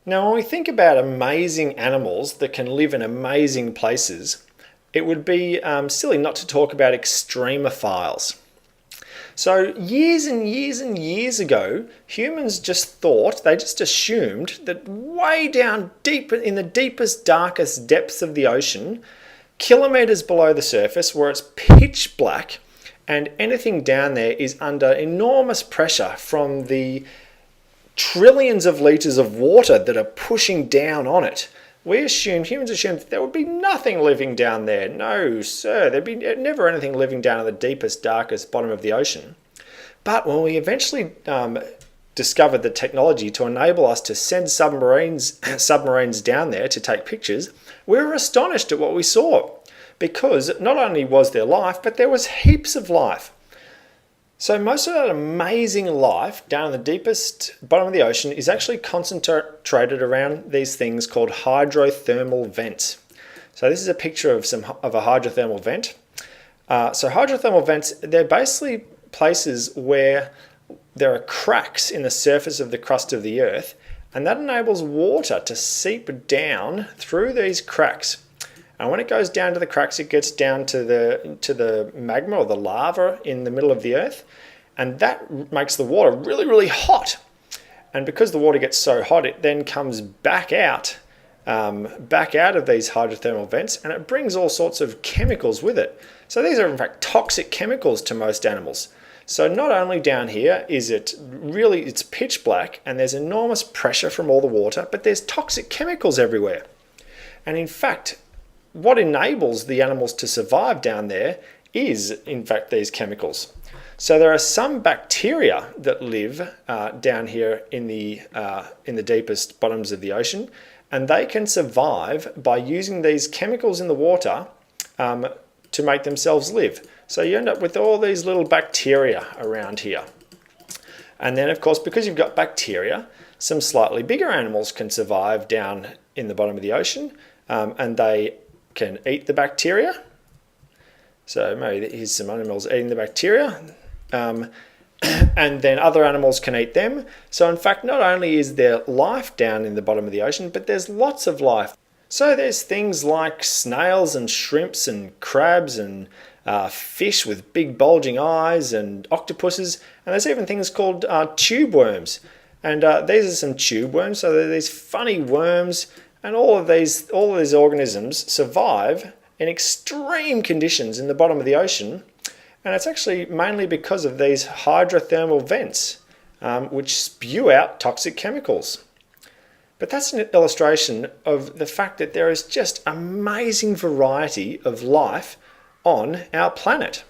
Now, when we think about amazing animals that can live in amazing places, it would be silly not to talk about extremophiles. So years and years and years ago, humans they just assumed that way down deep in the deepest, darkest depths of the ocean, kilometers below the surface, where it's pitch black, and anything down there is under enormous pressure from the trillions of litres of water that are pushing down on it. Humans assumed there would be nothing living down there. No, sir, there'd be never anything living down at the deepest, darkest bottom of the ocean. But when we eventually discovered the technology to enable us to send submarines down there to take pictures, we were astonished at what we saw. Because not only was there life, but there was heaps of life. So most of that amazing life down in the deepest bottom of the ocean is actually concentrated around these things called hydrothermal vents. So this is a picture of a hydrothermal vent. So hydrothermal vents, they're basically places where there are cracks in the surface of the crust of the earth, and that enables water to seep down through these cracks. And when it goes down to the cracks, it gets down to the magma or the lava in the middle of the earth, and that makes the water really, really hot. And because the water gets so hot, it then comes back out of these hydrothermal vents, and it brings all sorts of chemicals with it. So these are in fact toxic chemicals to most animals. So not only down here it's pitch black and there's enormous pressure from all the water, but there's toxic chemicals everywhere. And in fact, what enables the animals to survive down there is, in fact, these chemicals. So there are some bacteria that live down here in the deepest bottoms of the ocean, and they can survive by using these chemicals in the water to make themselves live. So you end up with all these little bacteria around here. And then, of course, because you've got bacteria, some slightly bigger animals can survive down in the bottom of the ocean, and they can eat the bacteria. So maybe here's some animals eating the bacteria, and then other animals can eat them. So in fact, not only is there life down in the bottom of the ocean, but there's lots of life. So there's things like snails and shrimps and crabs and fish with big bulging eyes and octopuses, and there's even things called tube worms. And these are some tube worms. So they're these funny worms. And all of these organisms survive in extreme conditions in the bottom of the ocean. And it's actually mainly because of these hydrothermal vents, which spew out toxic chemicals. But that's an illustration of the fact that there is just amazing variety of life on our planet.